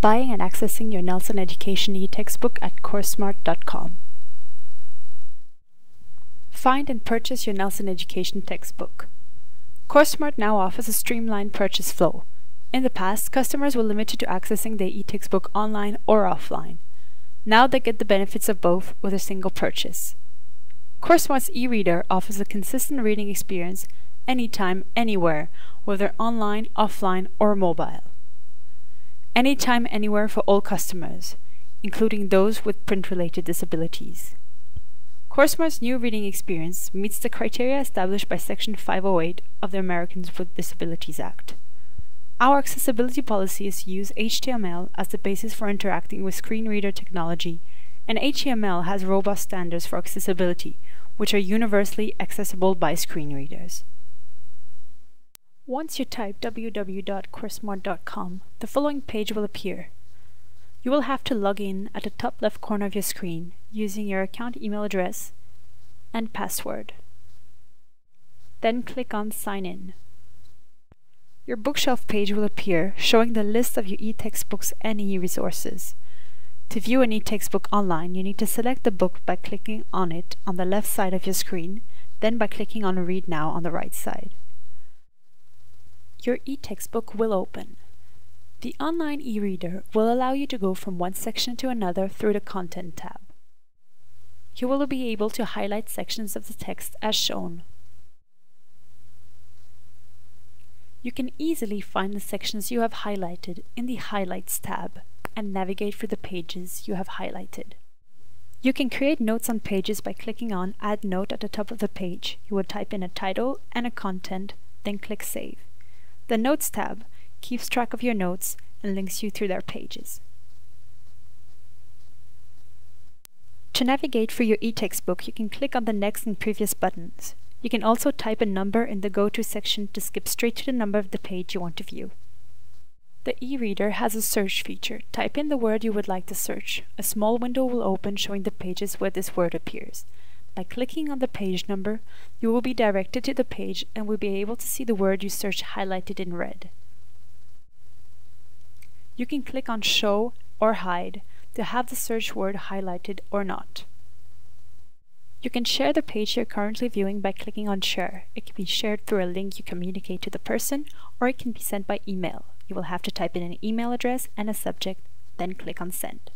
buying and accessing your Nelson Education eTextbook at coursesmart.com. Find and purchase your Nelson Education textbook. CourseSmart now offers a streamlined purchase flow. In the past, customers were limited to accessing their eTextbook online or offline. Now they get the benefits of both with a single purchase. CourseSmart's e-reader offers a consistent reading experience anytime, anywhere, whether online, offline, or mobile. Anytime, anywhere for all customers, including those with print-related disabilities. CourseSmart's new reading experience meets the criteria established by Section 508 of the Americans with Disabilities Act. Our accessibility policies use HTML as the basis for interacting with screen reader technology, and HTML has robust standards for accessibility, which are universally accessible by screen readers. Once you type www.coursesmart.com, the following page will appear. You will have to log in at the top left corner of your screen using your account email address and password. Then click on Sign In. Your bookshelf page will appear, showing the list of your eTextbooks and e-resources. To view an eTextbook online, you need to select the book by clicking on it on the left side of your screen, then by clicking on Read Now on the right side. Your eTextbook will open. The online e-reader will allow you to go from one section to another through the Content tab. You will be able to highlight sections of the text as shown. You can easily find the sections you have highlighted in the Highlights tab and navigate through the pages you have highlighted. You can create notes on pages by clicking on Add Note at the top of the page. You will type in a title and a content, then click Save. The Notes tab keeps track of your notes and links you through their pages. To navigate through your eTextbook, you can click on the Next and Previous buttons. You can also type a number in the Go To section to skip straight to the number of the page you want to view. The e-reader has a search feature. Type in the word you would like to search. A small window will open showing the pages where this word appears. By clicking on the page number, you will be directed to the page and will be able to see the word you search highlighted in red. You can click on Show or Hide to have the search word highlighted or not. You can share the page you're currently viewing by clicking on Share. It can be shared through a link you communicate to the person, or it can be sent by email. You will have to type in an email address and a subject, then click on Send.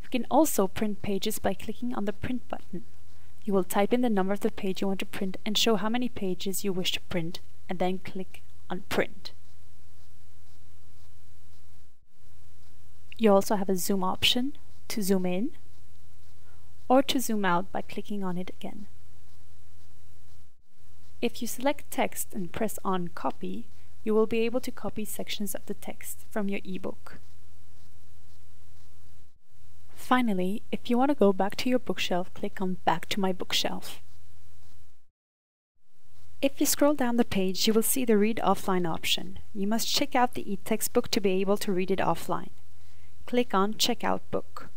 You can also print pages by clicking on the Print button. You will type in the number of the page you want to print and show how many pages you wish to print, and then click on Print. You also have a zoom option to zoom in or to zoom out by clicking on it again. If you select text and press on Copy, you will be able to copy sections of the text from your ebook. Finally, if you want to go back to your bookshelf, click on Back to My Bookshelf. If you scroll down the page, you will see the Read Offline option. You must check out the eTextbook to be able to read it offline. Click on Check Out Book.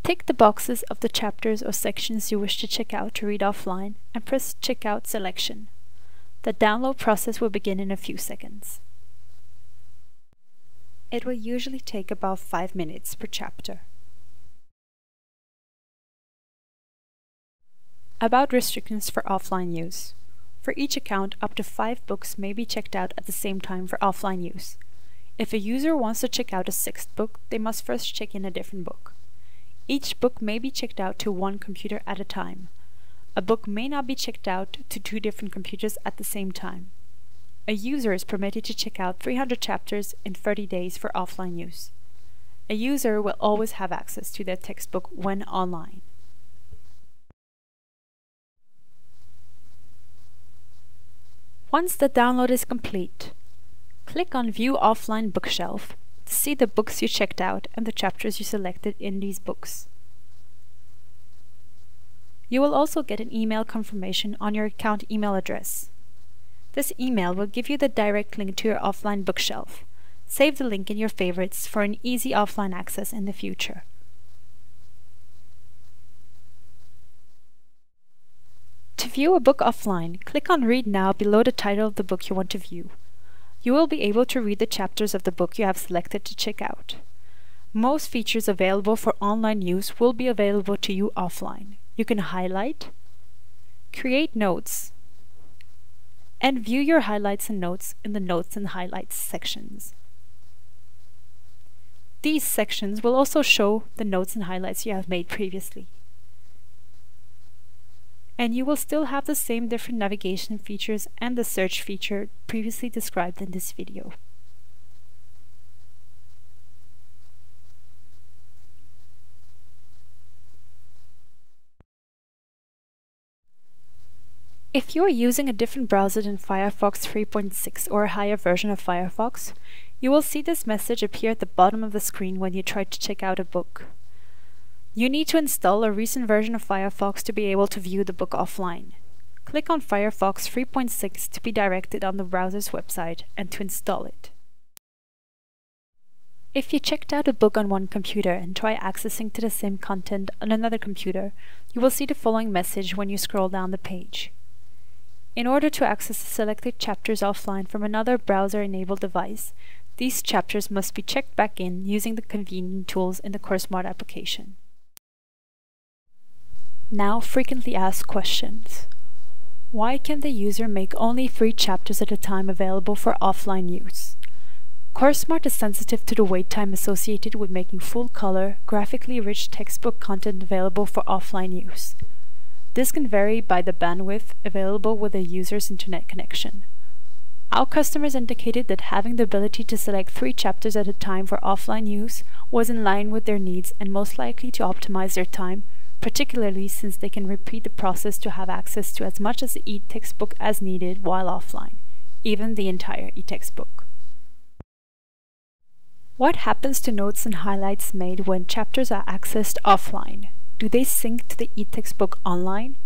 Tick the boxes of the chapters or sections you wish to check out to read offline and press Check Out Selection. The download process will begin in a few seconds. It will usually take about 5 minutes per chapter. About restrictions for offline use. For each account, up to 5 books may be checked out at the same time for offline use. If a user wants to check out a 6th book, they must first check in a different book. Each book may be checked out to one computer at a time. A book may not be checked out to 2 different computers at the same time. A user is permitted to check out 300 chapters in 30 days for offline use. A user will always have access to their textbook when online. Once the download is complete, click on View Offline Bookshelf to see the books you checked out and the chapters you selected in these books. You will also get an email confirmation on your account email address. This email will give you the direct link to your offline bookshelf. Save the link in your favorites for an easy offline access in the future. To view a book offline, click on Read Now below the title of the book you want to view. you will be able to read the chapters of the book you have selected to check out. Most features available for online use will be available to you offline. You can highlight, create notes, and view your highlights and notes in the Notes and Highlights sections. These sections will also show the notes and highlights you have made previously. And you will still have the same different navigation features and the search feature previously described in this video. If you are using a different browser than Firefox 3.6 or a higher version of Firefox, you will see this message appear at the bottom of the screen when you try to check out a book. You need to install a recent version of Firefox to be able to view the book offline. Click on Firefox 3.6 to be directed on the browser's website and to install it. If you checked out a book on one computer and try accessing to the same content on another computer, you will see the following message when you scroll down the page. In order to access the selected chapters offline from another browser-enabled device, these chapters must be checked back in using the convenient tools in the CourseSmart application. Now, frequently asked questions. Why can the user make only 3 chapters at a time available for offline use? CourseSmart is sensitive to the wait time associated with making full-color, graphically rich textbook content available for offline use. This can vary by the bandwidth available with a user's internet connection. Our customers indicated that having the ability to select 3 chapters at a time for offline use was in line with their needs and most likely to optimize their time, particularly since they can repeat the process to have access to as much of the eTextbook as needed while offline, even the entire eTextbook. What happens to notes and highlights made when chapters are accessed offline? Do they sync to the eTextbook online?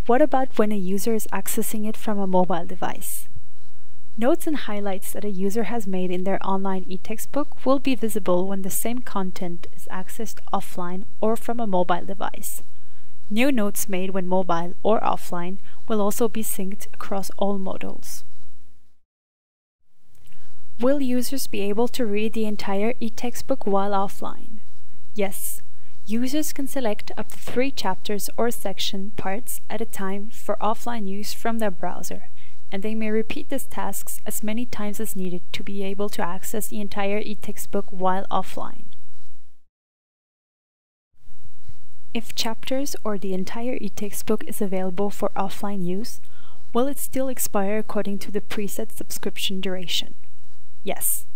What about when a user is accessing it from a mobile device? Notes and highlights that a user has made in their online eTextbook will be visible when the same content is accessed offline or from a mobile device. New notes made when mobile or offline will also be synced across all modules. Will users be able to read the entire eTextbook while offline? Yes. Users can select up to 3 chapters or section parts at a time for offline use from their browser, and they may repeat these tasks as many times as needed to be able to access the entire eTextbook while offline. If chapters or the entire eTextbook is available for offline use, will it still expire according to the preset subscription duration? Yes.